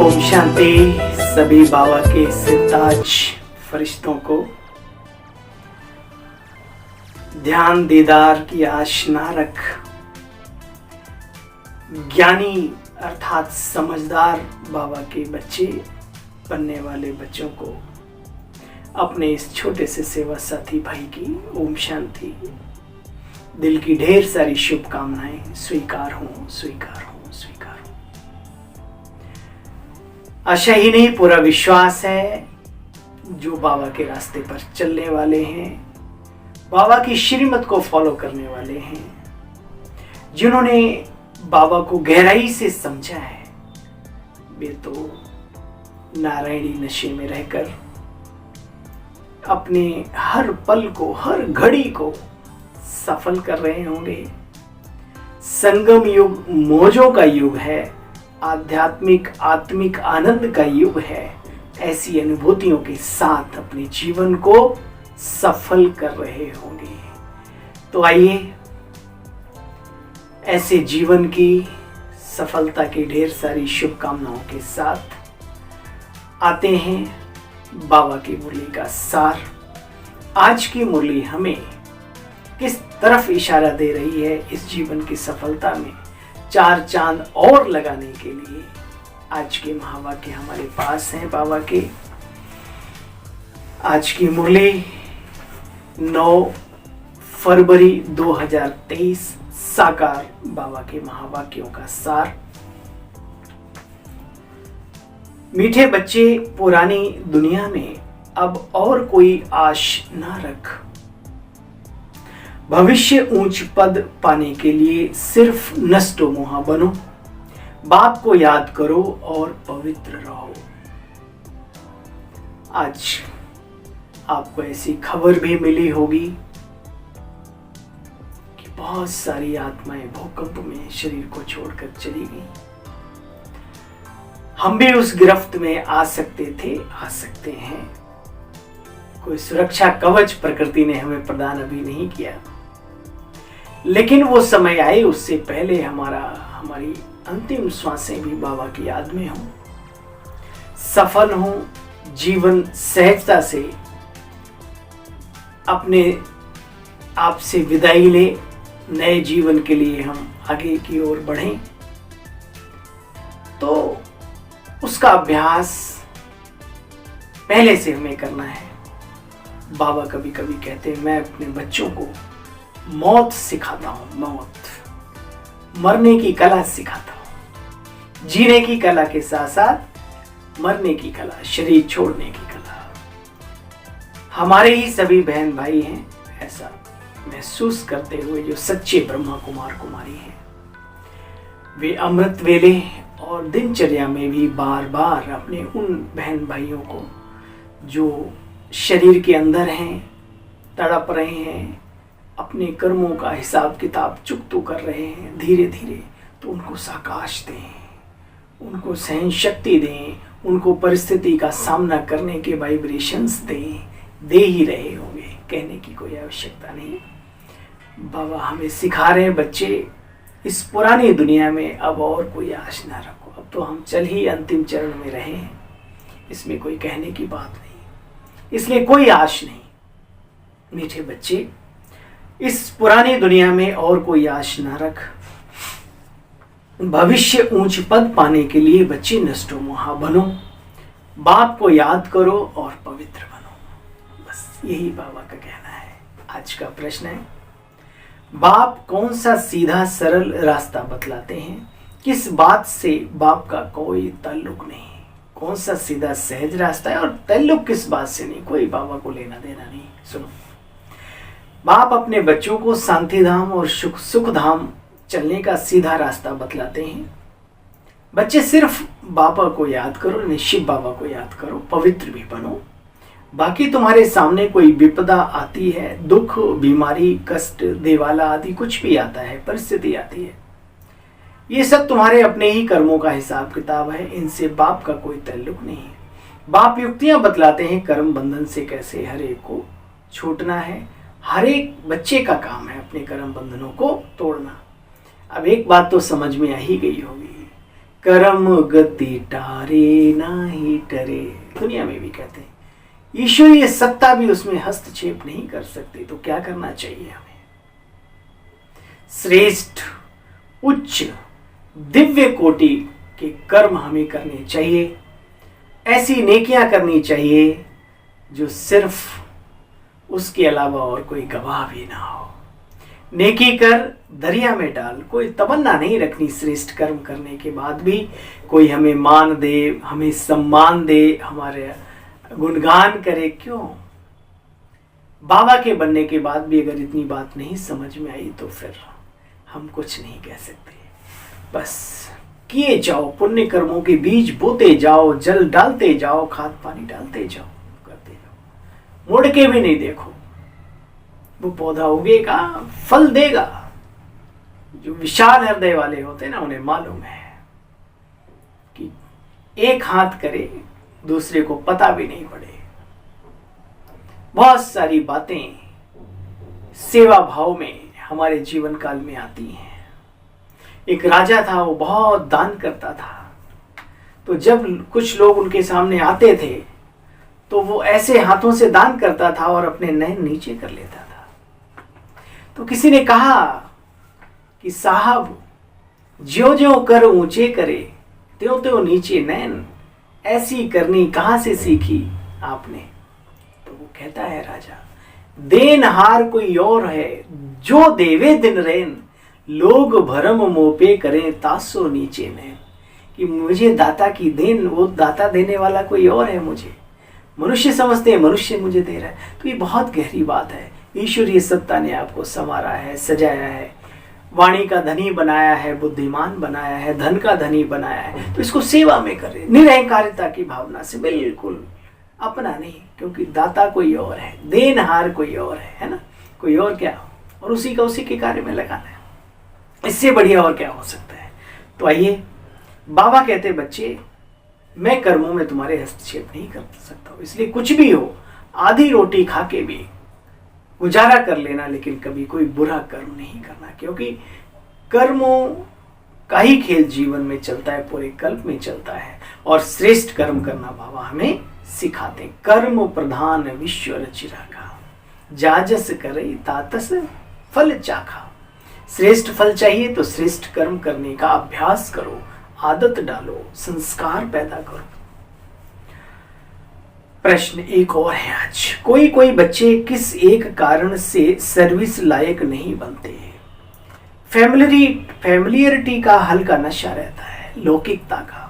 ओम शांति। सभी बाबा के सिरताज फरिश्तों को ध्यान दीदार की आश ना रख। ज्ञानी अर्थात समझदार बाबा के बच्चे बनने वाले बच्चों को अपने इस छोटे से सेवा साथी भाई की ओम शांति, दिल की ढेर सारी शुभकामनाएं स्वीकार हों, स्वीकार हों, स्वीकार हों। आशा ही नहीं, पूरा विश्वास है जो बाबा के रास्ते पर चलने वाले हैं, बाबा की श्रीमत को फॉलो करने वाले हैं, जिन्होंने बाबा को गहराई से समझा है, वे तो नारायणी नशे में रहकर अपने हर पल को, हर घड़ी को सफल कर रहे होंगे। संगम युग मौजों का युग है, आध्यात्मिक आत्मिक आनंद का युग है। ऐसी अनुभूतियों के साथ अपने जीवन को सफल कर रहे होंगे। तो आइए ऐसे जीवन की सफलता की ढेर सारी शुभकामनाओं के साथ आते हैं बाबा की मुरली का सार। आज की मुरली हमें किस तरफ इशारा दे रही है इस जीवन की सफलता में चार चांद और लगाने के लिए। आज के महावाक्य हमारे पास हैं बाबा के। आज की मुरली 9 फरवरी 2023, साकार बाबा के महावाक्यों का सार। मीठे बच्चे, पुरानी दुनिया में अब और कोई आश ना रख। भविष्य ऊंच पद पाने के लिए सिर्फ नष्टो मोहा बनो। बाप को याद करो और पवित्र रहो। आज आपको ऐसी खबर भी मिली होगी कि बहुत सारी आत्माएं भूकंप में शरीर को छोड़कर चली गई। हम भी उस गिरफ्त में आ सकते थे, आ सकते हैं। कोई सुरक्षा कवच प्रकृति ने हमें प्रदान अभी नहीं किया, लेकिन वो समय आए उससे पहले हमारी अंतिम श्वासें भी बाबा की याद में हों, सफल हों, जीवन सहजता से अपने आप से विदाई ले, नए जीवन के लिए हम आगे की ओर बढ़ें। तो उसका अभ्यास पहले से हमें करना है। बाबा कभी कभी कहते हैं, मैं अपने बच्चों को मौत सिखाता हूं, मौत, मरने की कला सिखाता हूं। जीने की कला के साथ साथ मरने की कला, शरीर छोड़ने की कला। हमारे ही सभी बहन भाई हैं ऐसा महसूस करते हुए, जो सच्चे ब्रह्मा कुमार कुमारी हैं। वे अमृत वेले और दिनचर्या में भी बार बार अपने उन बहन भाइयों को जो शरीर के अंदर हैं, तड़प रहे हैं, अपने कर्मों का हिसाब किताब चुकतो कर रहे हैं धीरे धीरे, तो उनको साकाश दें, उनको सहन शक्ति दें, उनको परिस्थिति का सामना करने के वाइब्रेशंस दें। दे ही रहे होंगे, कहने की कोई आवश्यकता नहीं। बाबा हमें सिखा रहे हैं, बच्चे इस पुरानी दुनिया में अब और कोई आश ना रखो। अब तो हम चल ही अंतिम चरण में रहे हैं, इसमें कोई कहने की बात नहीं, इसलिए कोई आश नहीं। मीठे बच्चे, इस पुरानी दुनिया में और कोई आश ना रख। भविष्य ऊंच पद पाने के लिए बच्चे नष्टो मोहा बनो। बाप को याद करो और पवित्र बनो। बस यही बाबा का कहना है। आज का प्रश्न है, बाप कौन सा सीधा सरल रास्ता बतलाते हैं? किस बात से बाप का कोई ताल्लुक नहीं? कौन सा सीधा सहज रास्ता है और ताल्लुक किस बात से नहीं? कोई बाबा को लेना देना नहीं। सुनो, बाप अपने बच्चों को शांति धाम और सुख धाम चलने का सीधा रास्ता बतलाते हैं। बच्चे सिर्फ बाबा को याद करो, निश्चित बाबा को याद करो, पवित्र भी बनो। बाकी तुम्हारे सामने कोई विपदा आती है, दुख, बीमारी, कष्ट, देवाला आदि कुछ भी आता है, परिस्थिति आती है, ये सब तुम्हारे अपने ही कर्मों का हिसाब किताब है। इनसे बाप का कोई ताल्लुक नहीं है। बाप युक्तियां बतलाते हैं कर्म बंधन से कैसे हर एक को छूटना है। हर एक बच्चे का काम है अपने कर्म बंधनों को तोड़ना। अब एक बात तो समझ में आ ही गई होगी, कर्म गति टारे नाही टरे। दुनिया में भी कहते हैं ईश्वरीय सत्ता भी उसमें हस्तक्षेप नहीं कर सकती। तो क्या करना चाहिए हमें? श्रेष्ठ उच्च दिव्य कोटि के कर्म हमें करने चाहिए। ऐसी नेकियां करनी चाहिए जो सिर्फ उसके अलावा और कोई गवाह भी ना हो। नेकी कर दरिया में डाल। कोई तमन्ना नहीं रखनी श्रेष्ठ कर्म करने के बाद भी कोई हमें मान दे, हमें सम्मान दे, हमारे गुणगान करे। क्यों? बाबा के बनने के बाद भी अगर इतनी बात नहीं समझ में आई तो फिर हम कुछ नहीं कह सकते। बस किए जाओ, पुण्य कर्मों के बीज बोते जाओ, जल डालते जाओ, खाद पानी डालते जाओ, करते जाओ। मुड़ के भी नहीं देखो, वो पौधा उगेगा, फल देगा। जो विशाल हृदय वाले होते हैं ना, उन्हें मालूम है कि एक हाथ करे दूसरे को पता भी नहीं पड़े। बहुत सारी बातें सेवा भाव में हमारे जीवन काल में आती हैं। एक राजा था, वो बहुत दान करता था। तो जब कुछ लोग उनके सामने आते थे तो वो ऐसे हाथों से दान करता था और अपने नैन नीचे कर लेता था। तो किसी ने कहा कि साहब, ज्यों ज्यों कर ऊंचे करे त्यों त्यों नीचे नैन, ऐसी करनी कहां से सीखी आपने? तो वो कहता है, राजा, देनहार कोई और है, जो देवे दिन रैन, लोग भरम मोपे करें तासो नीचे नैन। कि मुझे दाता की देन, वो दाता देने वाला कोई और है। मुझे मनुष्य समझते हैं, मनुष्य मुझे दे रहा है। तो ये बहुत गहरी बात है। ईश्वरीय सत्ता ने आपको संवारा है, सजाया है, वाणी का धनी बनाया है, बुद्धिमान बनाया है, धन का धनी बनाया है। तो इसको सेवा में करें, निरहंकारिता की भावना से, बिल्कुल अपना नहीं। क्योंकि दाता कोई और है, देनहार कोई और है ना? कोई और क्या? और उसी का उसी के कार्य में लगाना है। इससे बढ़िया और क्या हो सकता है? तो आइए, बाबा कहते, बच्चे, मैं कर्मों में तुम्हारे हस्तक्षेप नहीं कर सकता हूं, इसलिए कुछ भी हो, आधी रोटी खा के भी गुजारा कर लेना, लेकिन कभी कोई बुरा कर्म नहीं करना। क्योंकि कर्मों का ही खेल जीवन में चलता है, पूरे कल्प में चलता है। और श्रेष्ठ कर्म करना बाबा हमें सिखाते हैं। कर्म प्रधान विश्व रचिराखा, जाजस करे तातस फल चाखा। श्रेष्ठ फल चाहिए तो श्रेष्ठ कर्म करने का अभ्यास करो, आदत डालो, संस्कार पैदा करो। प्रश्न एक और है आज। कोई कोई बच्चे किस एक कारण से सर्विस लायक नहीं बनते? फैमिलियरिटी का हल्का नशा रहता है, लौकिकता का,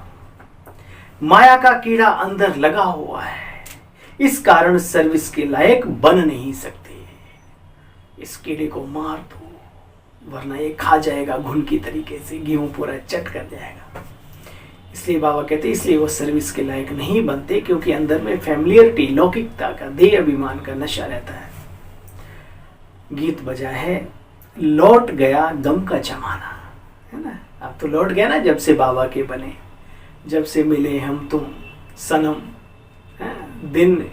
माया का कीड़ा अंदर लगा हुआ है। इस कारण सर्विस के लायक बन नहीं सकते। इस कीड़े को मार दो, वरना ये खा जाएगा घुन की तरीके से, गेहूं पूरा चट कर जाएगा। इसलिए बाबा कहते हैं, इसलिए वो सर्विस के लायक नहीं बनते, क्योंकि अंदर में फैमिलियरिटी, लौकिकता का, देह अभिमान का नशा रहता है। गीत बजा है, लौट गया गम का जमाना, है ना? अब तो लौट गया ना, जब से बाबा के बने, जब से मिले हम तुम सनम। दिन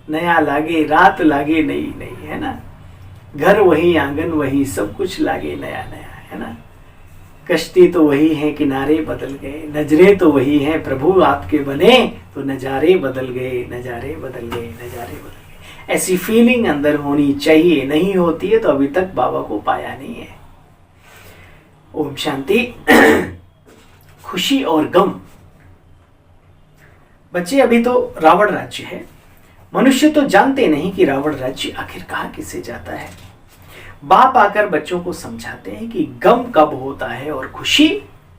नया लागे, रात लागे नई नई, है ना? घर वही, आंगन वही, सब कुछ लागे नया नया, है ना? कश्ती तो वही है, किनारे बदल गए, नजरें तो वही हैं, प्रभु आपके बने तो नजारे बदल गए, नजारे बदल गए, नजारे बदल गए। ऐसी फीलिंग अंदर होनी चाहिए। नहीं होती है तो अभी तक बाबा को पाया नहीं है। ओम शांति। खुशी और गम। बच्चे, अभी तो रावण राज्य है। मनुष्य तो जानते नहीं कि रावण राज्य आखिर कहाँ किसे जाता है। बाप आकर बच्चों को समझाते हैं कि गम कब होता है और खुशी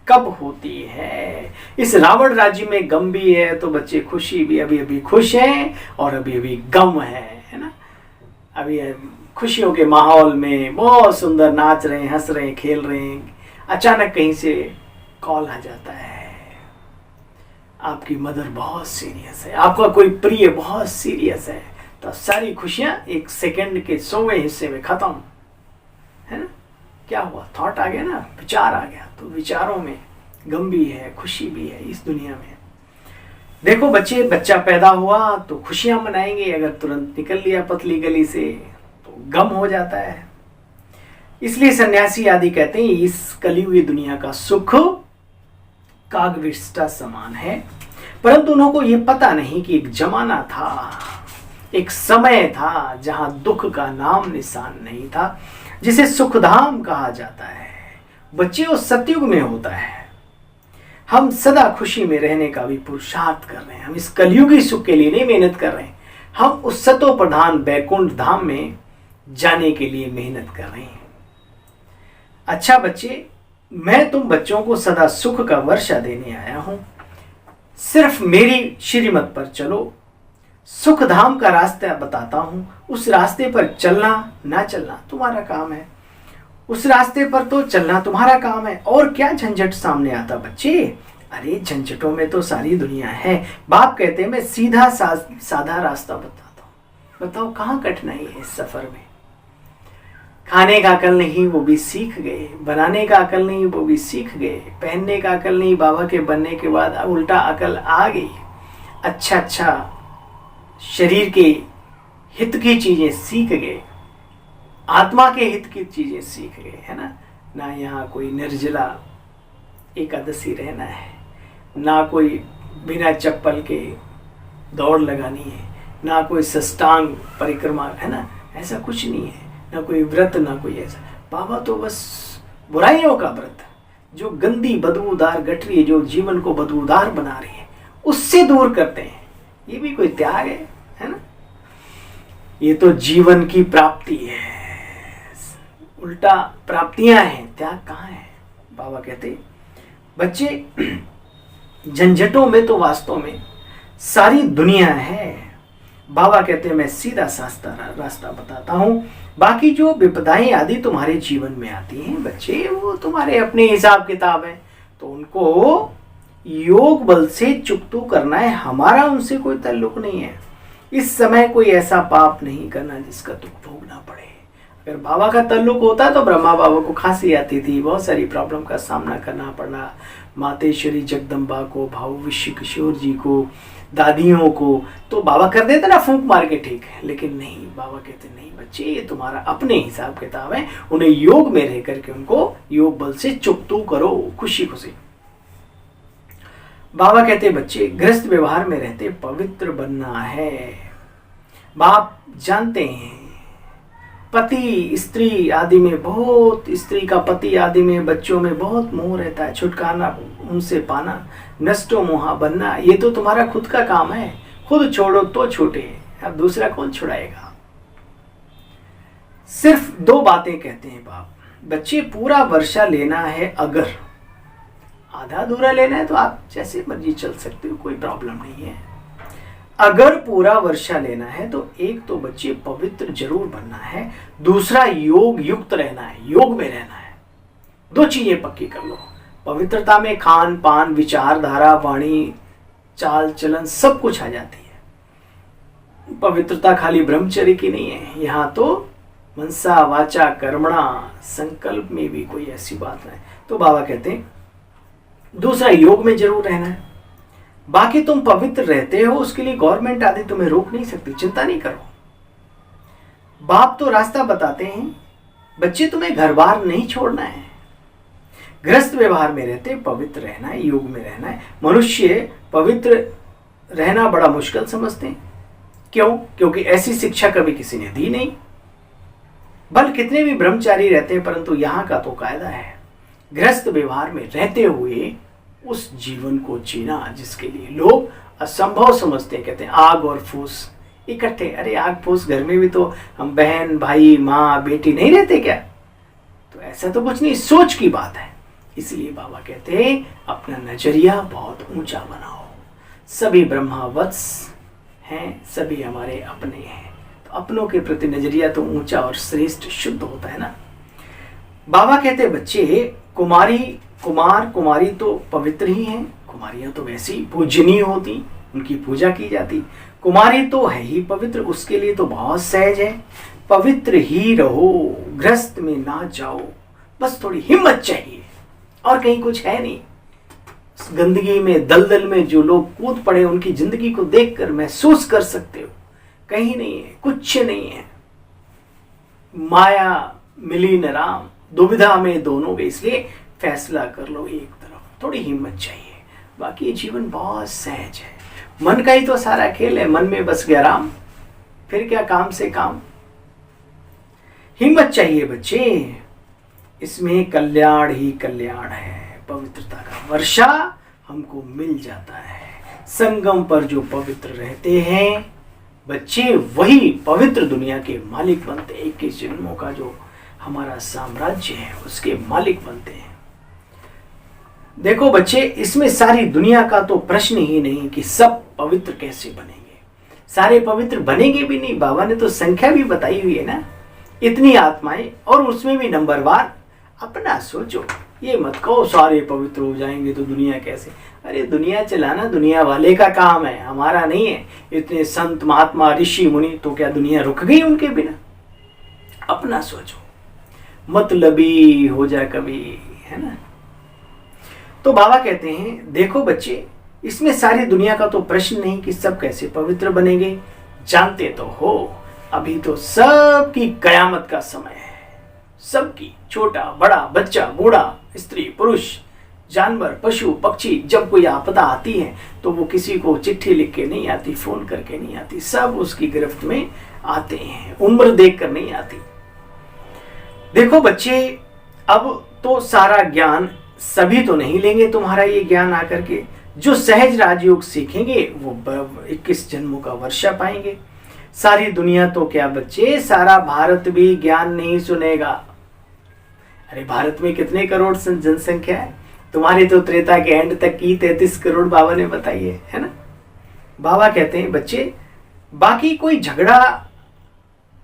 कब होती है। इस रावण राज्य में गम भी है तो बच्चे खुशी भी, अभी अभी खुश हैं और अभी अभी गम है ना? अभी खुशियों के माहौल में बहुत सुंदर नाच रहे हैं, हंस रहे हैं, खेल रहे हैं। अचानक कहीं से कॉल आ जाता है, आपकी मदर बहुत सीरियस है, आपका कोई प्रिय बहुत सीरियस है। तो सारी खुशियां एक सेकंड के 100वें हिस्से में खत्म, है ना? क्या हुआ? थॉट आ गया ना, विचार आ गया। तो विचारों में गम भी है, खुशी भी है इस दुनिया में। देखो बच्चे, बच्चा पैदा हुआ तो खुशियां मनाएंगे, अगर तुरंत निकल लिया पतली गली से तो गम हो जाता है। इसलिए सन्यासी आदि कहते हैं इस कलयुगी दुनिया का सुख कागविष्टा समान है, परंतु उनको ये पता नहीं कि एक जमाना था, एक समय था जहां दुख का नाम निशान नहीं था, जिसे सुखधाम कहा जाता है। बच्चे उस सतयुग में होता है। हम सदा खुशी में रहने का भी पुरुषार्थ कर रहे हैं। हम इस कलयुगी सुख के लिए नहीं मेहनत कर रहे हैं, हम उस सतो प्रधान बैकुंठ धाम में जाने के लिए मेहनत कर रहे हैं। अच्छा बच्चे, मैं तुम बच्चों को सदा सुख का वर्षा देने आया हूं। सिर्फ मेरी श्रीमत पर चलो, सुख धाम का रास्ता बताता हूं। उस रास्ते पर चलना ना चलना तुम्हारा काम है, उस रास्ते पर तो चलना तुम्हारा काम है। और क्या झंझट सामने आता बच्चे? अरे झंझटों में तो सारी दुनिया है। बाप कहते हैं मैं सीधा साधा रास्ता बताता हूं। बताओ कहाँ कठिनाई है इस सफर में? खाने का अकल नहीं, वो भी सीख गए। बनाने का अकल नहीं, वो भी सीख गए। पहनने का अकल नहीं, बाबा के बनने के बाद उल्टा अकल आ गई। अच्छा शरीर के हित की चीजें सीख गए, आत्मा के हित की चीजें सीख गए, है ना यहाँ कोई निर्जला एकादशी रहना है, ना कोई बिना चप्पल के दौड़ लगानी है, ना कोई सष्टांग परिक्रमा, है ना, ऐसा कुछ नहीं है। ना कोई व्रत, ना कोई ऐसा। बाबा तो बस बुराइयों का व्रत, जो गंदी बदबूदार गठरी जो जीवन को बदबूदार बना रही है, उससे दूर करते हैं। ये भी कोई त्याग है ना? ये तो जीवन की प्राप्ति है, उल्टा प्राप्तियां हैं, त्याग कहाँ है? बाबा कहते बच्चे झंझटों में तो वास्तव में सारी दुनिया है। बाबा कहते हैं मैं सीधा रास्ता बताता हूं। बाकी जो विपदाएं आदि तुम्हारे जीवन में आती हैं बच्चे, वो तुम्हारे अपने हिसाब किताब है, तो उनको योग बल से चुकतू करना है। हमारा उनसे कोई ताल्लुक नहीं है। इस समय कोई ऐसा पाप नहीं करना जिसका दुख भोगना पड़े। अगर बाबा का ताल्लुक होता तो ब्रह्मा बाबा को खांसी आती थी, बहुत सारी प्रॉब्लम का सामना करना पड़ना, मातेश्वरी जगदम्बा को, भाऊ विश्व किशोर जी को, दादियों को, तो बाबा कर देते ना फूंक मार के, ठीक है। लेकिन नहीं, बाबा कहते नहीं बच्चे, ये तुम्हारा अपने हिसाब किताब है। उन्हें योग में रह करके उनको योग बल से चुकतू करो, खुशी खुशी। बाबा कहते बच्चे गृहस्थ व्यवहार में रहते पवित्र बनना है। बाप जानते हैं पति स्त्री आदि में बहुत, स्त्री का पति आदि में, बच्चों में बहुत मोह रहता है। छुटकारा उनसे पाना, नष्टो मोहा बनना, ये तो तुम्हारा खुद का काम है। खुद छोड़ो तो छूटे, अब दूसरा कौन छुड़ाएगा? सिर्फ दो बातें कहते हैं बाप, बच्चे पूरा वर्षा लेना है, अगर आधा अधूरा लेना है तो आप जैसे मर्जी चल सकते हो, कोई प्रॉब्लम नहीं है। अगर पूरा वर्षा लेना है तो एक तो बच्चे पवित्र जरूर बनना है, दूसरा योग युक्त रहना है, योग में रहना है। दो चीजें पक्की कर लो। पवित्रता में खान पान, विचारधारा, वाणी, चाल चलन सब कुछ आ जाती है। पवित्रता खाली ब्रह्मचर्य की नहीं है, यहाँ तो मनसा वाचा कर्मणा, संकल्प में भी कोई ऐसी बात नहीं। तो बाबा कहते हैं दूसरा योग में जरूर रहना है। बाकी तुम पवित्र रहते हो, उसके लिए गवर्नमेंट आदि तुम्हें रोक नहीं सकती, चिंता नहीं करो। बाप तो रास्ता बताते हैं, बच्चे तुम्हें घर बार नहीं छोड़ना है। गृहस्थ व्यवहार में रहते पवित्र रहना है, योग में रहना है। मनुष्य पवित्र रहना बड़ा मुश्किल समझते हैं। क्यों? क्योंकि ऐसी शिक्षा कभी किसी ने दी नहीं। बल कितने भी ब्रह्मचारी रहते हैं, परंतु यहाँ का तो कायदा है गृहस्थ व्यवहार में रहते हुए उस जीवन को जीना जिसके लिए लोग असंभव समझते हैं। कहते हैं आग और फूस इकट्ठे। अरे आग फूस घर में भी तो हम बहन भाई माँ बेटी नहीं रहते क्या? तो ऐसा तो कुछ नहीं, सोच की बात है। इसलिए बाबा कहते हैं अपना नजरिया बहुत ऊंचा बनाओ। सभी ब्रह्मावत्स हैं, सभी हमारे अपने हैं, तो अपनों के प्रति नजरिया तो ऊंचा और श्रेष्ठ शुद्ध होता है ना। बाबा कहते बच्चे कुमार कुमारी तो पवित्र ही हैं। कुमारियां तो वैसी पूजनीय होती, उनकी पूजा की जाती। कुमारी तो है ही पवित्र, उसके लिए तो बहुत सहज है। पवित्र ही रहो, गृहस्थ में ना जाओ, बस थोड़ी हिम्मत चाहिए और कहीं कुछ है नहीं। गंदगी में दलदल में जो लोग कूद पड़े उनकी जिंदगी को देखकर महसूस कर सकते हो कहीं नहीं है, कुछ नहीं है। माया मिली न राम, दुविधा में दोनों के, इसलिए फैसला कर लो एक तरफ। थोड़ी हिम्मत चाहिए, बाकी जीवन बहुत सहज है। मन का ही तो सारा खेल है, मन में बस गया राम, फिर क्या काम से काम। हिम्मत चाहिए बच्चे, इसमें कल्याण ही कल्याण है। पवित्रता का वर्षा हमको मिल जाता है। संगम पर जो पवित्र रहते हैं बच्चे, वही पवित्र दुनिया के मालिक बनते हैं। 21 जन्मों का जो हमारा साम्राज्य है उसके मालिक बनते हैं। देखो बच्चे, इसमें सारी दुनिया का तो प्रश्न ही नहीं कि सब पवित्र कैसे बनेंगे। सारे पवित्र बनेंगे भी नहीं। बाबा ने तो संख्या भी बताई हुई है ना, इतनी आत्माएं, और उसमें भी नंबरवार। अपना सोचो, ये मत कहो सारे पवित्र हो जाएंगे तो दुनिया कैसे। अरे दुनिया चलाना दुनिया वाले का काम है, हमारा नहीं है। इतने संत महात्मा ऋषि मुनि, तो क्या दुनिया रुक गई उनके बिना? अपना सोचो, मतलबी हो जाए कभी, है ना। तो बाबा कहते हैं देखो बच्चे, इसमें सारी दुनिया का तो प्रश्न नहीं कि सब कैसे पवित्र बनेंगे। जानते तो हो अभी तो सबकी कयामत का समय है। सबकी, छोटा बड़ा, बच्चा बूढ़ा, स्त्री पुरुष, जानवर पशु पक्षी, जब कोई आपदा आती है तो वो किसी को चिट्ठी लिख के नहीं आती, फोन करके नहीं आती, सब उसकी गिरफ्त में आते हैं। उम्र देख कर नहीं आती। देखो बच्चे, अब तो सारा ज्ञान सभी तो नहीं लेंगे तुम्हारा ये ज्ञान आकर के। जो सहज राजयोग सीखेंगे वो 21 जन्मों का वर्षा पाएंगे। सारी दुनिया तो क्या बच्चे, सारा भारत भी ज्ञान नहीं सुनेगा। अरे भारत में कितने करोड़ जनसंख्या है? तुम्हारी तो त्रेता के एंड तक की 33 करोड़ बाबा ने बताई है ना। बाबा कहते हैं बच्चे, बाकी कोई झगड़ा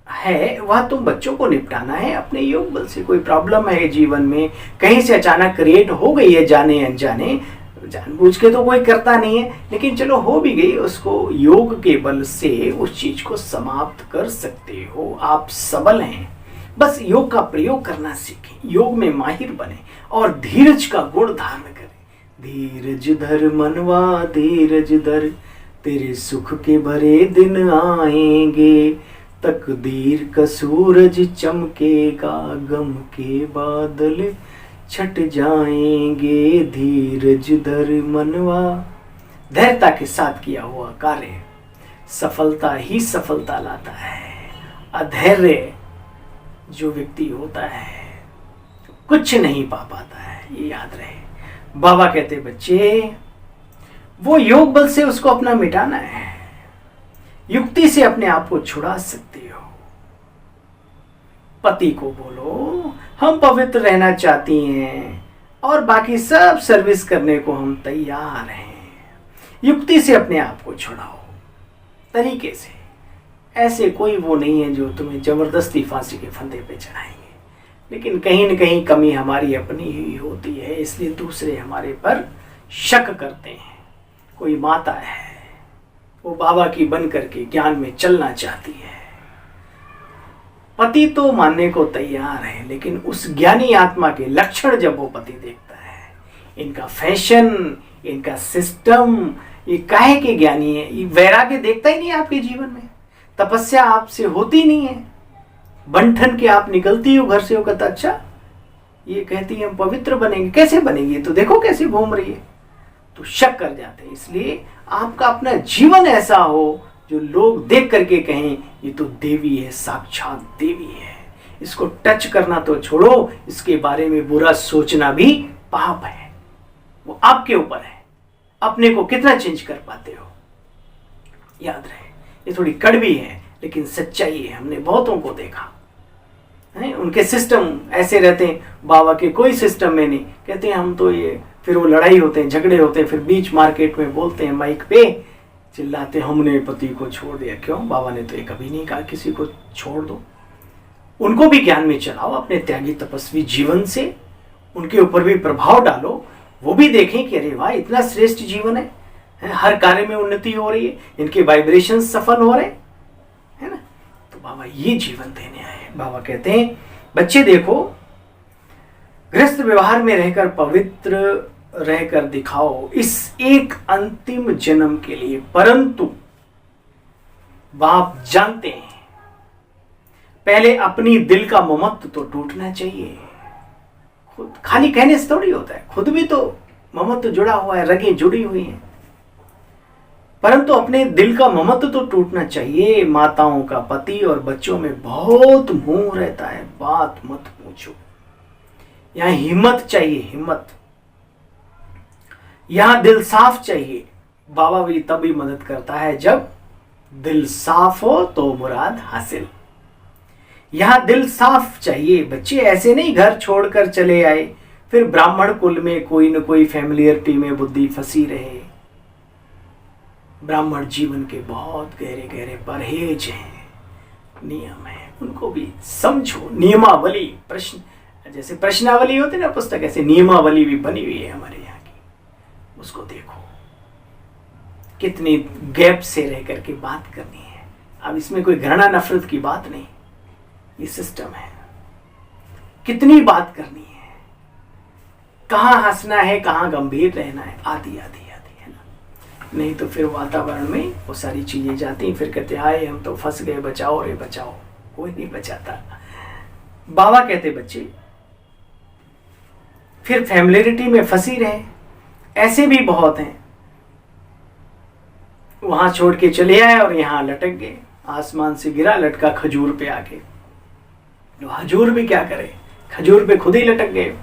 है वह तुम बच्चों को निपटाना है अपने योग बल से। कोई प्रॉब्लम है जीवन में, कहीं से अचानक क्रिएट हो गई है, जाने अनजाने, जानबूझ के तो कोई करता नहीं है, लेकिन चलो हो भी गई, उसको योग के बल से उस चीज को समाप्त कर सकते हो। आप सबल हैं, बस योग का प्रयोग करना सीखें, योग में माहिर बने और धीरज का गुण धारण करें। धीरज धर मनवा धीरज धर, तेरे सुख के भरे दिन आएंगे। तकदीर का सूरज चमकेगा, गम के बादल छट जाएंगे। धीरज धर मनवा, धैर्यता के साथ किया हुआ कार्य सफलता ही सफलता लाता है। अधैर्य जो व्यक्ति होता है कुछ नहीं पा पाता है, ये याद रहे। बाबा कहते बच्चे, वो योग बल से उसको अपना मिटाना है। युक्ति से अपने आप को छुड़ा सकते हो। पति को बोलो हम पवित्र रहना चाहती हैं और बाकी सब सर्विस करने को हम तैयार हैं। युक्ति से अपने आप को छुड़ाओ, तरीके से। ऐसे कोई वो नहीं है जो तुम्हें जबरदस्ती फांसी के फंदे पे चढ़ाएंगे, लेकिन कहीं न कहीं कमी हमारी अपनी ही होती है, इसलिए दूसरे हमारे पर शक करते हैं। कोई माता है, वो बाबा की बन करके ज्ञान में चलना चाहती है। पति तो मानने को तैयार है, लेकिन उस ज्ञानी आत्मा के लक्षण जब वो पति देखता है, इनका फैशन, इनका सिस्टम, ये काहे के ज्ञानी है, ये वैराग्य देखता ही नहीं आपके जीवन में। तपस्या आपसे होती नहीं है, बंठन के आप निकलती हो घर से, हो कहता अच्छा ये कहती है हम पवित्र बनेंगे, कैसे बनेंगे, तो देखो कैसे घूम रही है, तो शक कर जाते हैं। इसलिए आपका अपना जीवन ऐसा हो जो लोग देख करके कहें ये तो देवी है, साक्षात देवी है। इसको टच करना तो छोड़ो, इसके बारे में बुरा सोचना भी पाप है। वो आपके ऊपर है, अपने को कितना चेंज कर पाते हो। याद रहे, ये थोड़ी कड़वी है लेकिन सच्चाई है। हमने बहुतों को देखा है, उनके सिस्टम ऐसे रहते हैं, बाबा के कोई सिस्टम में नहीं। कहते हैं हम तो ये, फिर वो लड़ाई होते हैं, झगड़े होते हैं, फिर बीच मार्केट में बोलते हैं, माइक पे चिल्लाते, हमने पति को छोड़ दिया। क्यों? बाबा ने तो ये कभी नहीं कहा किसी को छोड़ दो। उनको भी ज्ञान में चलाओ, अपने त्यागी तपस्वी जीवन से उनके ऊपर भी प्रभाव डालो। वो भी देखें कि अरे वाह इतना श्रेष्ठ जीवन है, हर कार्य में उन्नति हो रही है, इनके वाइब्रेशन सफल हो रहे है ना। तो बाबा ये जीवन देने आए। बाबा कहते हैं बच्चे देखो, गृहस्थ व्यवहार में रहकर पवित्र रहकर दिखाओ इस एक अंतिम जन्म के लिए। परंतु बाप जानते हैं पहले अपनी दिल का ममत्व तो टूटना चाहिए। खुद खाली कहने से थोड़ी होता है, खुद भी तो ममत्व जुड़ा हुआ है, रगें जुड़ी हुई हैं, परंतु अपने दिल का ममत्व तो टूटना चाहिए। माताओं का पति और बच्चों में बहुत मोह रहता है, बात मत पूछो। यहां हिम्मत चाहिए, हिम्मत। यहां दिल साफ चाहिए। बाबा भी तभी मदद करता है जब दिल साफ हो तो मुराद हासिल। यहां दिल साफ चाहिए। बच्चे ऐसे नहीं घर छोड़कर चले आए, फिर ब्राह्मण कुल में कोई न कोई फैमिलियरिटी में बुद्धि फंसी रहे। ब्राह्मण जीवन के बहुत गहरे गहरे परहेज हैं, नियम है, उनको भी समझो। नियमावली, प्रश्न, जैसे प्रश्नावली होती है ना पुस्तक, ऐसे नियमावली भी बनी हुई है हमारे यहाँ की, उसको देखो। कितनी गैप से रह करके बात करनी है। अब इसमें कोई घृणा नफरत की बात नहीं, ये सिस्टम है। कितनी बात करनी है, कहाँ हंसना है, कहाँ गंभीर रहना है, आदि आदि आदि, है ना। नहीं तो फिर वातावरण में वो सारी चीजें जाती, फिर कहते हाय हम तो फंस गए, बचाओ रे बचाओ। कोई नहीं बचाता। बाबा कहते बच्चे फिर फैमिलियरिटी में फंसी रहे, ऐसे भी बहुत हैं। वहां छोड़ के चले आए और यहां लटक गए। आसमान से गिरा लटका खजूर पे आके। खजूर भी क्या करे, खजूर पे खुद ही लटक गए।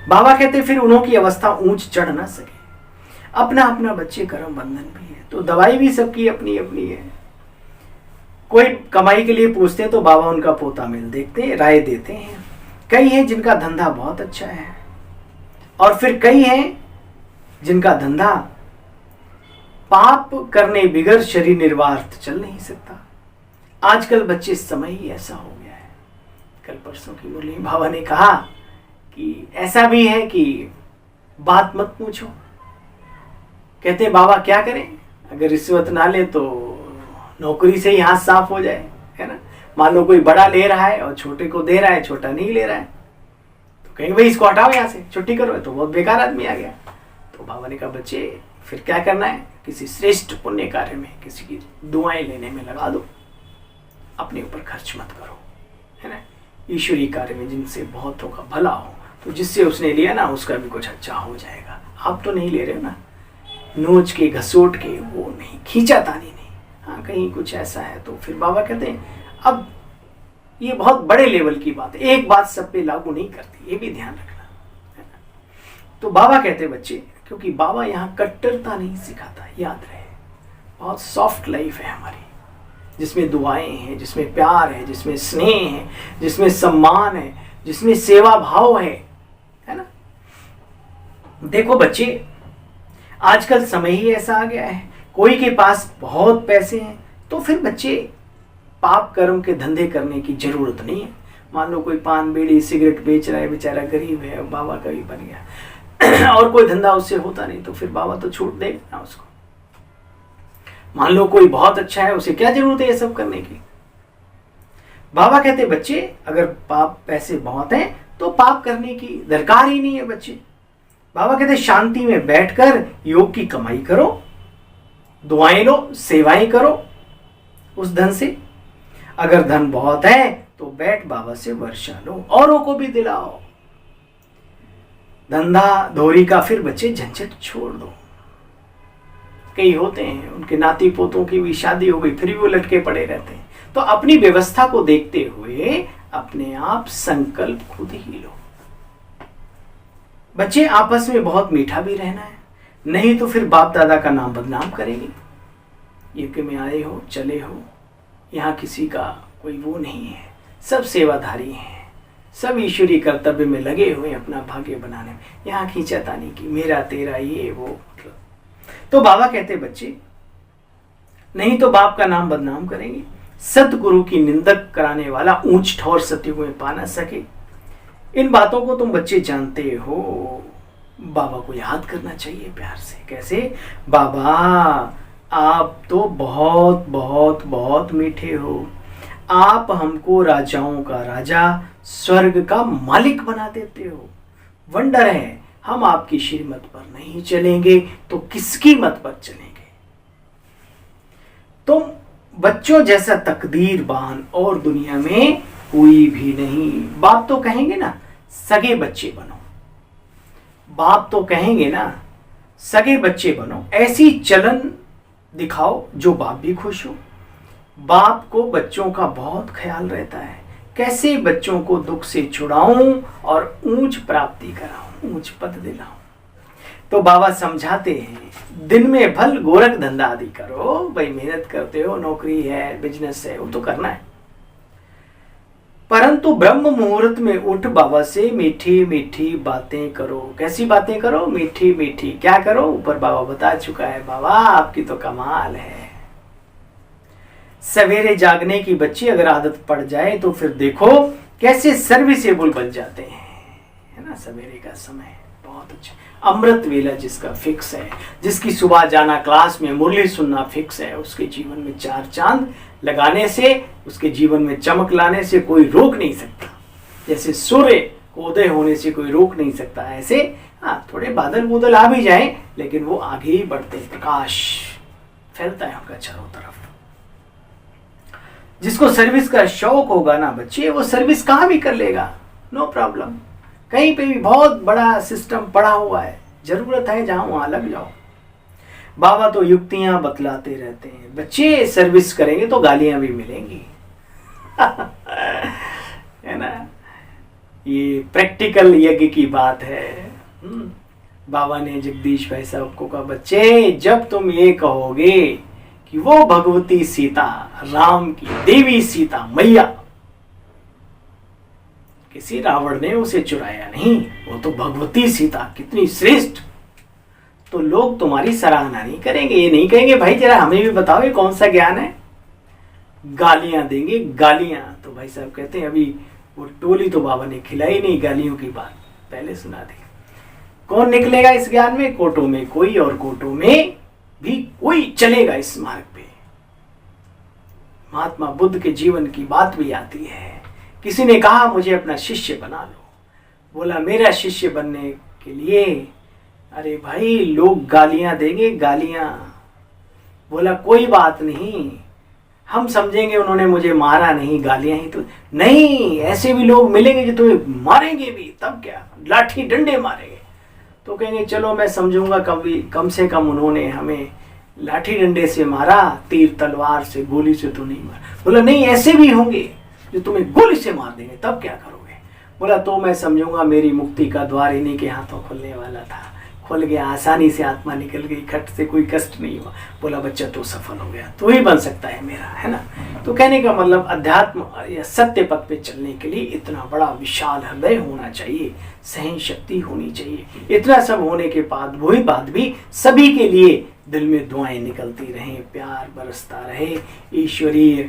बाबा कहते फिर उन्हों की अवस्था ऊंच चढ़ ना सके। अपना अपना बच्चे कर्म बंधन भी है, तो दवाई भी सबकी अपनी अपनी है। कोई कमाई के लिए पूछते हैं तो बाबा उनका पोता मिल देखते, राय देते हैं। कई हैं जिनका धंधा बहुत अच्छा है, और फिर कई हैं जिनका धंधा पाप करने बिगर शरीर निर्वार्थ चल नहीं सकता। आजकल बच्चे समय ही ऐसा हो गया है। कल परसों की मुरली बाबा ने कहा कि ऐसा भी है कि बात मत पूछो। कहते बाबा क्या करें, अगर रिश्वत ना ले तो नौकरी से ही हाथ साफ हो जाए, है ना। मान लो कोई बड़ा ले रहा है और छोटे को दे रहा है, छोटा नहीं ले रहा है, तो कहीं भाई इसको हटाओ यहाँ से, छुट्टी करो, तो बहुत बेकार आदमी आ गया। तो बाबा ने कहा बच्चे फिर क्या करना है, किसी श्रेष्ठ पुण्य कार्य में, किसी की दुआएं लेने में लगा दो, अपने ऊपर खर्च मत करो, है ना। ईश्वरीय कार्य में जिनसे बहुत होगा भला हो, तो जिससे उसने लिया ना उसका भी कुछ अच्छा हो जाएगा। आप तो नहीं ले रहे हो ना, नोच के घसोट के वो नहीं, खींचातानी नहीं। हाँ कहीं कुछ ऐसा है तो फिर बाबा कहते हैं अब ये बहुत बड़े लेवल की बात है, एक बात सब पे लागू नहीं करती, ये भी ध्यान रखना, है ना। तो बाबा कहते बच्चे, क्योंकि बाबा यहाँ कट्टरता नहीं सिखाता, याद रहे। बहुत सॉफ्ट लाइफ है हमारी, जिसमें दुआएं हैं, जिसमें प्यार है, जिसमें स्नेह है, जिसमें सम्मान है, जिसमें सेवा भाव है ना। देखो बच्चे आजकल समय ही ऐसा आ गया है, कोई के पास बहुत पैसे हैं तो फिर बच्चे पाप कर्म के धंधे करने की जरूरत नहीं है। मान लो कोई पान बीड़ी सिगरेट बेच रहा है, बेचारा गरीब है, बाबा का भी बन गया और कोई धंधा उससे होता नहीं, तो फिर बाबा तो छूट देगा ना उसको। मान लो कोई बहुत अच्छा है, उसे क्या जरूरत है ये सब करने की। बाबा कहते बच्चे अगर पाप पैसे बहुत हैं तो पाप करने की दरकार ही नहीं है बच्चे। बाबा कहते शांति में बैठकर योग की कमाई करो, दुआएं लो, सेवाएं करो उस धन से। अगर धन बहुत है तो बैठ बाबा से वर्षा लो, औरों को भी दिलाओ। धंधा धोरी का फिर बच्चे झंझट छोड़ दो। कई होते हैं उनके नाती पोतों की भी शादी हो गई, फिर भी वो लटके पड़े रहते हैं। तो अपनी व्यवस्था को देखते हुए अपने आप संकल्प खुद ही लो। बच्चे आपस में बहुत मीठा भी रहना है, नहीं तो फिर बाप दादा का नाम बदनाम करेंगे। यज्ञ में आए हो, चले हो, यहाँ किसी का कोई वो नहीं है, सब सेवाधारी हैं, सब ईश्वरीय कर्तव्य में लगे हुए अपना भाग्य बनाने में। यहाँ खींचातानी की मेरा तेरा ये वो मतलब। तो बाबा कहते बच्चे नहीं तो बाप का नाम बदनाम करेंगे। सतगुरु की निंदक कराने वाला ऊंच ठौर सतयुग में पा ना सके। इन बातों को तुम बच्चे जानते हो। बाबा को याद करना चाहिए प्यार से। कैसे? बाबा आप तो बहुत बहुत बहुत मीठे हो, आप हमको राजाओं का राजा, स्वर्ग का मालिक बना देते हो। वंडर है, हम आपकी श्रीमत पर नहीं चलेंगे तो किसकी मत पर चलेंगे? तुम बच्चों जैसा तकदीरबान और दुनिया में कोई भी नहीं। बाप तो कहेंगे ना, सगे बच्चे बनो। बाप तो कहेंगे ना, सगे बच्चे बनो, ऐसी चलन दिखाओ जो बाप भी खुश हो। बाप को बच्चों का बहुत ख्याल रहता है, कैसे बच्चों को दुख से छुड़ाऊं और ऊंच प्राप्ति कराऊं, ऊंच पद दिलाऊं। तो बाबा समझाते हैं, दिन में भल गोरख धंधा आदि करो, भाई मेहनत करते हो, नौकरी है, बिजनेस है, वो तो करना है, परंतु ब्रह्म मुहूर्त में उठ बाबा से मीठी मीठी बातें करो। कैसी बातें करो? मीठी मीठी। क्या करो? ऊपर बाबा बता चुका है, बाबा आपकी तो कमाल है। सवेरे जागने की बच्ची अगर आदत पड़ जाए तो फिर देखो कैसे सर्विसेबल बन जाते हैं, है ना। सवेरे का समय बहुत अच्छा, अमृत वेला जिसका फिक्स है, जिसकी सुबह जाना, क्लास में मुरली सुनना फिक्स है, उसके जीवन में चार चांद लगाने से, उसके जीवन में चमक लाने से कोई रोक नहीं सकता। जैसे सूर्य को उदय होने से कोई रोक नहीं सकता, ऐसे हाँ थोड़े बादल बूदल आ भी जाएं, लेकिन वो आगे ही बढ़ते, प्रकाश फैलता है उनका चारों तरफ। जिसको सर्विस का शौक होगा ना बच्चे, वो सर्विस कहाँ भी कर लेगा, नो प्रॉब्लम। कहीं पे भी बहुत बड़ा सिस्टम पड़ा हुआ है, जरूरत है जहां वहां लग जाओ। बाबा तो युक्तियां बतलाते रहते हैं, बच्चे सर्विस करेंगे तो गालियां भी मिलेंगी है ना, ये प्रैक्टिकल यज्ञ की बात है। बाबा ने जगदीश भाई साहब को कहा, बच्चे जब तुम ये कहोगे कि वो भगवती सीता, राम की देवी सीता मैया, किसी रावण ने उसे चुराया नहीं, वो तो भगवती सीता कितनी श्रेष्ठ, तो लोग तुम्हारी सराहना नहीं करेंगे, ये नहीं कहेंगे भाई जरा हमें भी बताओ ये कौन सा ज्ञान है। गालियां देंगे, गालियां। तो भाई साहब कहते हैं अभी वो टोली तो बाबा ने खिलाई नहीं, गालियों की बात पहले सुना दी। कौन निकलेगा इस ज्ञान में? कोटों में कोई, और कोटों में भी कोई चलेगा इस मार्ग पे। महात्मा बुद्ध के जीवन की बात भी आती है। किसी ने कहा मुझे अपना शिष्य बना लो, बोला मेरा शिष्य बनने के लिए, अरे भाई लोग गालियां देंगे, गालियां। बोला कोई बात नहीं, हम समझेंगे उन्होंने मुझे मारा नहीं, गालियां ही तो नहीं, ऐसे भी लोग मिलेंगे जो तुम्हें मारेंगे भी, तब क्या, लाठी डंडे मारेंगे। तो कहेंगे चलो मैं समझूंगा, कभी कम से कम उन्होंने हमें लाठी डंडे से मारा, तीर तलवार से, गोली से तो नहीं मारा। बोला नहीं, ऐसे भी होंगे जो तुम्हें गोली से मार देंगे, तब क्या करोगे? बोला तो मैं समझूंगा मेरी मुक्ति का द्वार इन्हीं के हाथों खुलने वाला था, खुल गया, आसानी से आत्मा निकल गई, खट से कोई कष्ट नहीं हुआ। बोला बच्चा तो सफल हो गया, तो ही बन सकता है मेरा, है ना। तो कहने का मतलब अध्यात्म या सत्य पथ पे चलने के लिए इतना बड़ा विशाल हृदय होना चाहिए, सहन शक्ति होनी चाहिए। इतना सब होने के बाद भी सभी के लिए दिल में दुआएं निकलती रहें, प्यार बरसता रहे, ईश्वरीय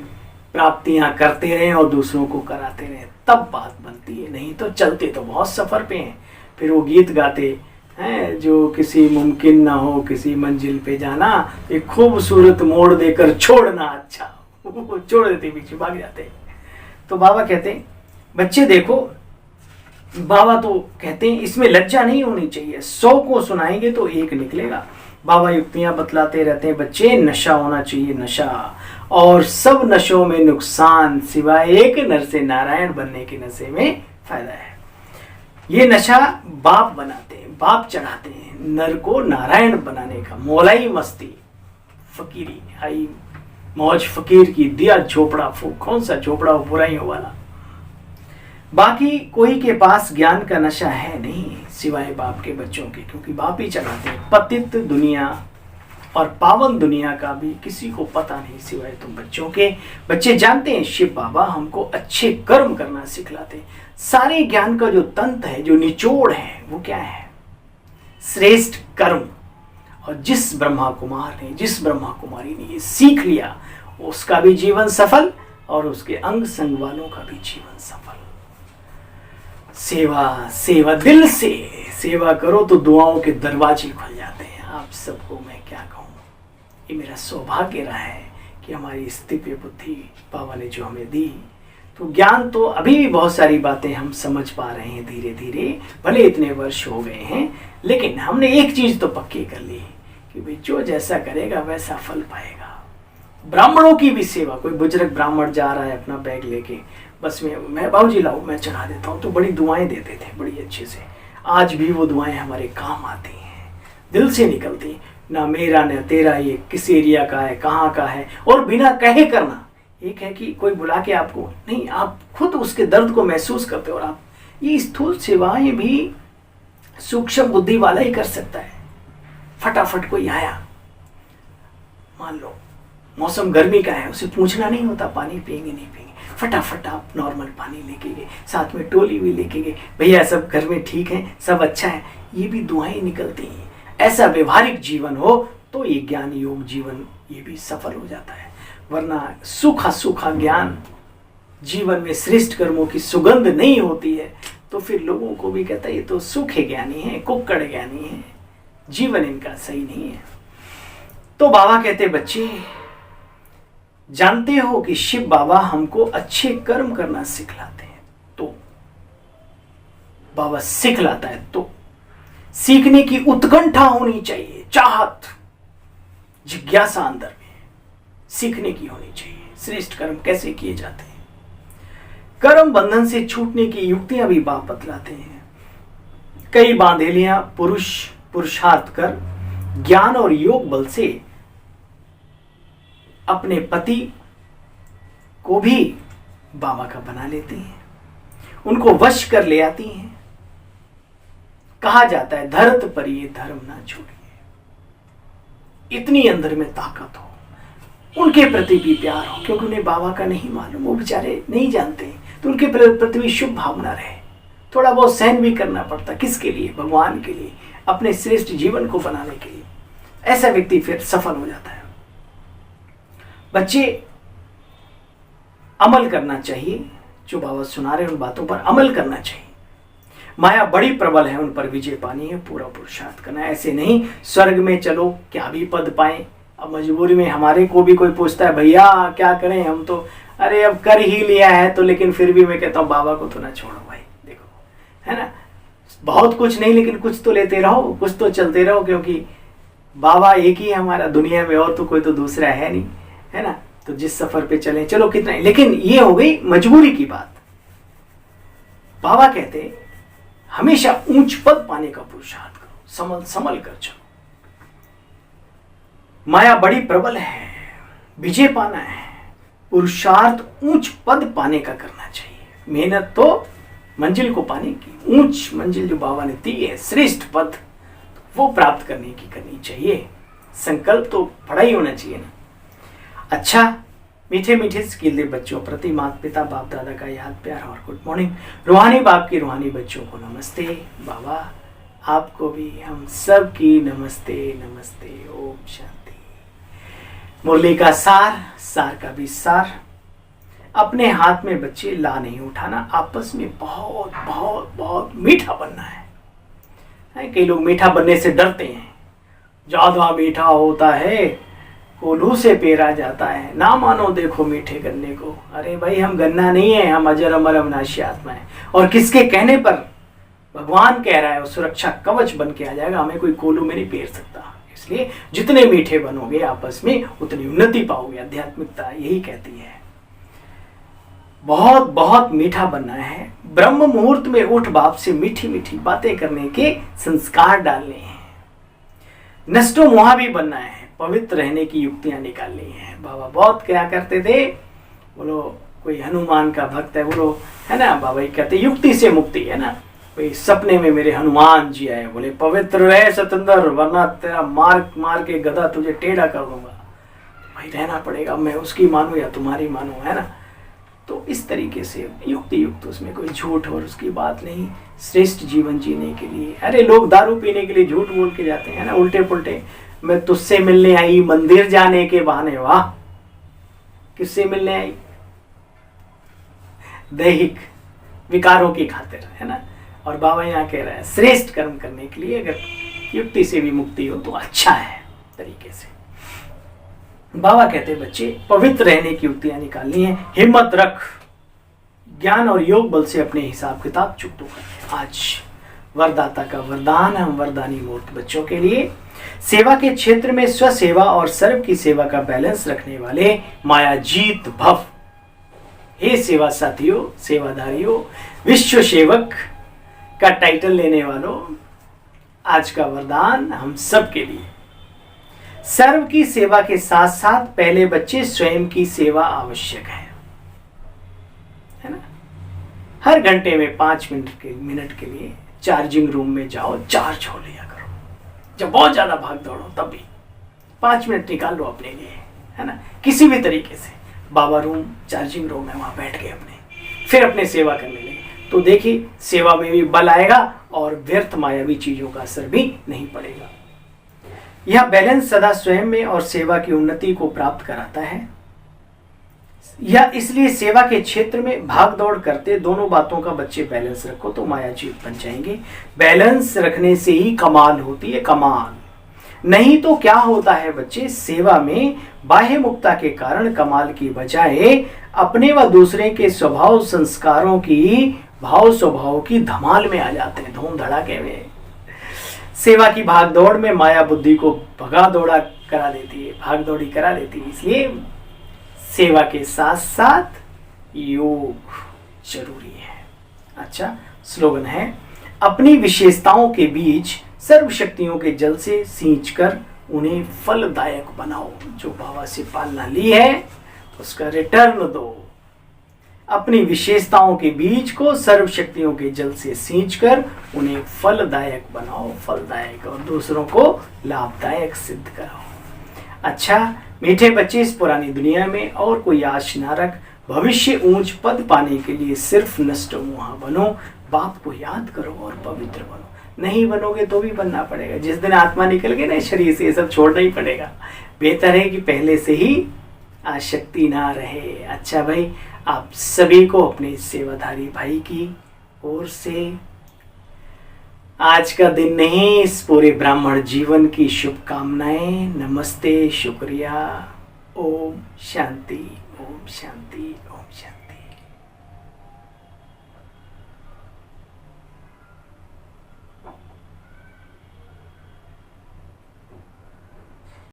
प्राप्तियां करते रहें और दूसरों को कराते रहें, तब बात बनती है। नहीं तो चलते तो बहुत सफर पे हैं, फिर वो गीत गाते हैं जो किसी मुमकिन ना हो किसी मंजिल पे जाना, एक खूबसूरत मोड़ देकर छोड़ना अच्छा, वो छोड़ देते, पीछे भाग जाते। तो बाबा कहते हैं बच्चे देखो, बाबा तो कहते हैं इसमें लज्जा नहीं होनी चाहिए, 100 को सुनाएंगे तो एक निकलेगा। बाबा युक्तियां बतलाते रहते हैं, बच्चे नशा होना चाहिए, नशा, और सब नशों में नुकसान सिवाय एक नर से नारायण बनने के नशे में फायदा है। ये नशा बाप बनाते हैं, बाप चढ़ाते हैं, नर को नारायण बनाने का, मौलाई मस्ती, फकीरी, हाई मौज फकीर की, दिया झोपड़ा फूक, कौन सा झोपड़ा हो बुराइयों वाला। बाकी कोई के पास ज्ञान का नशा है नहीं सिवाय बाप के बच्चों के, क्योंकि बाप ही चढ़ाते हैं। पतित दुनिया और पावन दुनिया का भी किसी को पता नहीं सिवाय तुम बच्चों के। बच्चे जानते हैं शिव बाबा हमको अच्छे कर्म करना सिखलाते हैं। सारे ज्ञान का जो तंत्र है, जो निचोड़ है, वो क्या है? श्रेष्ठ कर्म। और जिस ब्रह्मा कुमार ने, जिस ब्रह्मा कुमारी ने ये सीख लिया, उसका भी जीवन सफल और उसके अंग संग वालों का भी जीवन सफल। सेवा, सेवा, दिल से सेवा करो तो दुआओं के दरवाजे खुल जाते हैं। आप सबको मैं क्या कहूँ, ये मेरा सौभाग्य रहा है कि हमारी इस दिव्य बुद्धि बाबा ने जो हमें दी। तो ज्ञान तो अभी भी बहुत सारी बातें हम समझ पा रहे हैं धीरे धीरे, भले इतने वर्ष हो गए हैं, लेकिन हमने एक चीज तो पक्की कर ली कि भाई जो जैसा करेगा वैसा फल पाएगा। ब्राह्मणों की भी सेवा, कोई बुजुर्ग ब्राह्मण जा रहा है अपना बैग लेके, बस मैं बाबूजी लाओ मैं चढ़ा देता हूँ, तो बड़ी दुआएं देते थे बड़ी अच्छे से। आज भी वो दुआएं हमारे काम आती हैं, दिल से निकलती। ना मेरा न तेरा ये किस एरिया का है, कहाँ का है, और बिना कहे करना। एक है कि कोई बुला के आपको नहीं, आप खुद उसके दर्द को महसूस करते हो। और आप ये स्थूल सेवाएं भी सूक्ष्म बुद्धि वाला ही कर सकता है। फटाफट कोई आया, मान लो मौसम गर्मी का है, उसे पूछना नहीं होता पानी पिएंगे नहीं पिएंगे, फटाफट आप नॉर्मल पानी लेके गए, साथ में टोली भी लेके गए, भैया सब घर में ठीक है, सब अच्छा है। ये भी दुआएं निकलती हैं। ऐसा व्यवहारिक जीवन हो तो ये ज्ञान योग जीवन ये भी सफल हो जाता है। वरना सूखा सूखा ज्ञान, जीवन में श्रेष्ठ कर्मों की सुगंध नहीं होती है तो फिर लोगों को भी कहता है ये तो सूखे ज्ञानी है, कुक्कड़ ज्ञानी है, जीवन इनका सही नहीं है। तो बाबा कहते बच्चे जानते हो कि शिव बाबा हमको अच्छे कर्म करना सिखलाते हैं। तो बाबा सिखलाता है तो सीखने की उत्कंठा होनी चाहिए, चाहत, जिज्ञासा अंदर में सीखने की होनी चाहिए। श्रेष्ठ कर्म कैसे किए जाते हैं, कर्म बंधन से छूटने की युक्तियां भी बाप बतलाते हैं। कई बांधेलियां पुरुषार्थ कर ज्ञान और योग बल से अपने पति को भी बाबा का बना लेती हैं, उनको वश कर ले आती हैं। कहा जाता है धरत पर ये धर्म ना छोड़िए। इतनी अंदर में ताकत हो, उनके प्रति भी प्यार हो, क्योंकि उन्हें बाबा का नहीं मालूम, वो बेचारे नहीं जानते, तो उनके प्रति भी शुभ भावना रहे। थोड़ा बहुत सहन भी करना पड़ता, किसके लिए? भगवान के लिए, अपने श्रेष्ठ जीवन को बनाने के लिए। ऐसा व्यक्ति फिर सफल हो जाता है। बच्चे अमल करना चाहिए, जो बाबा सुना रहे उन बातों पर अमल करना चाहिए। माया बड़ी प्रबल है, उन पर विजय पानी है, पूरा पुरुषार्थ करना है। ऐसे नहीं स्वर्ग में चलो क्या भी पद पाए। अब मजबूरी में हमारे को भी कोई पूछता है भैया क्या करें, हम तो अरे अब कर ही लिया है, तो लेकिन फिर भी मैं कहता हूँ बाबा को तो ना छोड़ो भाई। देखो है ना, बहुत कुछ नहीं लेकिन कुछ तो लेते रहो, कुछ तो चलते रहो, क्योंकि बाबा एक ही है हमारा दुनिया में, और तो कोई तो दूसरा है नहीं, है ना। तो जिस सफर पे चले चलो कितना ही, लेकिन ये हो गई मजबूरी की बात। बाबा कहते हमेशा ऊंच पद पाने का पुरुषार्थ करो, संभल संभल कर चलो। माया बड़ी प्रबल है, विजय पाना है, पुरुषार्थ ऊंच पद पाने का करना चाहिए। मेहनत तो मंजिल को पाने की, ऊंच मंजिल जो बाबा ने दी है, श्रेष्ठ पद, वो प्राप्त करने की करनी चाहिए। संकल्प तो बड़ा ही होना चाहिए ना। अच्छा, मीठे मीठे स्किले बच्चों प्रति माता पिता बाप दादा का याद प्यार और गुड मॉर्निंग। रूहानी बाप की रूहानी बच्चों को नमस्ते। बाबा आपको भी हम सब की नमस्ते नमस्ते। ओम शांति। मुरली का सार, सार का भी सार। अपने हाथ में बच्चे ला नहीं उठाना, आपस में बहुत बहुत बहुत मीठा बनना है। कई लोग मीठा बनने से डरते हैं, ज्यादा मीठा होता है कोल्हू से पेरा जाता है, ना मानो देखो मीठे गन्ने को। अरे भाई हम गन्ना नहीं है, हम अजर अमर अविनाशी आत्मा है। और किसके कहने पर? भगवान कह रहा है, वो सुरक्षा कवच बन के आ जाएगा, हमें कोई कोल्हू में नहीं पेर सकता। इसलिए जितने मीठे बनोगे आपस में उतनी उन्नति पाओगे। आध्यात्मिकता यही कहती है, बहुत बहुत मीठा बनना है। ब्रह्म मुहूर्त में उठ बाप से मीठी मीठी बातें करने के संस्कार डालने हैं। नष्टो मोहा भी बनना है, पवित्र रहने की युक्तियां निकालनी है। बाबा बहुत क्या करते थे, बोलो कोई हनुमान का भक्त है, बोलो है ना, बाबा ही कहते युक्ति से मुक्ति है ना। कोई सपने में मेरे हनुमान जी आए, बोले पवित्र रहे सतंदर, वरना तेरा मार मार के गधा तुझे टेढ़ा कर दूंगा। भाई रहना पड़ेगा, मैं उसकी मानू या तुम्हारी मानू, है ना। तो इस तरीके से युक्ति युक्त, उसमें कोई झूठ और उसकी बात नहीं। श्रेष्ठ जीवन जीने के लिए, अरे लोग दारू पीने के लिए झूठ बोल के जाते हैं ना, उल्टे पुल्टे। मैं तुझसे मिलने आई मंदिर जाने के बहाने, वाह किससे मिलने आई? दैहिक विकारों की खातिर, है ना। और बाबा यहाँ कह रहा है श्रेष्ठ कर्म करने के लिए अगर युक्ति से भी मुक्ति हो तो अच्छा है तरीके से। बाबा कहते बच्चे पवित्र रहने की युक्तियां निकालनी है, हिम्मत रख, ज्ञान और योग बल से अपने हिसाब किताब चुकतो कर। आज वरदाता का वरदान, हम वरदानी मूर्त बच्चों के लिए सेवा के क्षेत्र में स्वसेवा और सर्व की सेवा का बैलेंस रखने वाले माया जीत भव। हे सेवा साथियों, सेवाधारियों, विश्व सेवक, का टाइटल लेने वालों, आज का वरदान हम सब के लिए। सर्व की सेवा के साथ साथ पहले बच्चे स्वयं की सेवा आवश्यक है ना। हर घंटे में 5 मिनट के लिए चार्जिंग रूम में जाओ, चार्ज हो लिया करो। जब बहुत ज्यादा भाग दौड़ो तब भी 5 मिनट निकाल लो अपने लिए, है ना। किसी भी तरीके से बाबा रूम, चार्जिंग रूम है, वहां बैठ गए अपने, फिर अपने सेवा करने लगे, तो देखिए सेवा में भी बल आएगा और व्यर्थ मायावी चीजों का असर भी नहीं पड़ेगा। यह बैलेंस सदा स्वयं में और सेवा की उन्नति को प्राप्त कराता है। या इसलिए सेवा के क्षेत्र में भाग दौड़ करते दोनों बातों का बच्चे बैलेंस रखो तो मायाजीत बन जाएंगे। बैलेंस रखने से ही कमाल होती है, कमाल। नहीं तो क्या होता है बच्चे, सेवा में बाह्य मुक्ता के कारण कमाल की बजाय अपने व दूसरे के स्वभाव संस्कारों की, भाव स्वभाव की धमाल में आ जाते हैं, धूम धड़ाके में। सेवा की भाग दौड़ में माया बुद्धि को भगा दौड़ा करा देती है, भाग दौड़ी करा देती है। इसलिए सेवा के साथ साथ योग जरूरी है। अच्छा, स्लोगन है, अपनी विशेषताओं के बीच सर्व शक्तियों के जल से सींचकर उन्हें फलदायक बनाओ। जो बाबा से पालना ली है उसका रिटर्न दो। अपनी विशेषताओं के बीज को सर्व शक्तियों के जल से सींचकर उन्हें फलदायक बनाओ, फलदायक, और दूसरों को लाभदायक सिद्ध कराओ। अच्छा मीठे बच्चे, इस पुरानी दुनिया में और कोई आश ना रख। भविष्य ऊंच पद पाने के लिए सिर्फ नष्ट मुहा बनो। बाप को याद करो और पवित्र बनो। नहीं बनोगे तो भी बनना पड़ेगा। जिस दिन आत्मा निकल गई ना शरीर से, ये सब छोड़ना ही पड़ेगा। बेहतर है कि पहले से ही आसक्ति ना रहे। अच्छा भाई, आप सभी को अपने सेवाधारी भाई की ओर से आज का दिन नहीं, इस पूरे ब्राह्मण जीवन की शुभकामनाएं। नमस्ते, शुक्रिया। ओम शांति, ओम शांति, ओम शांति।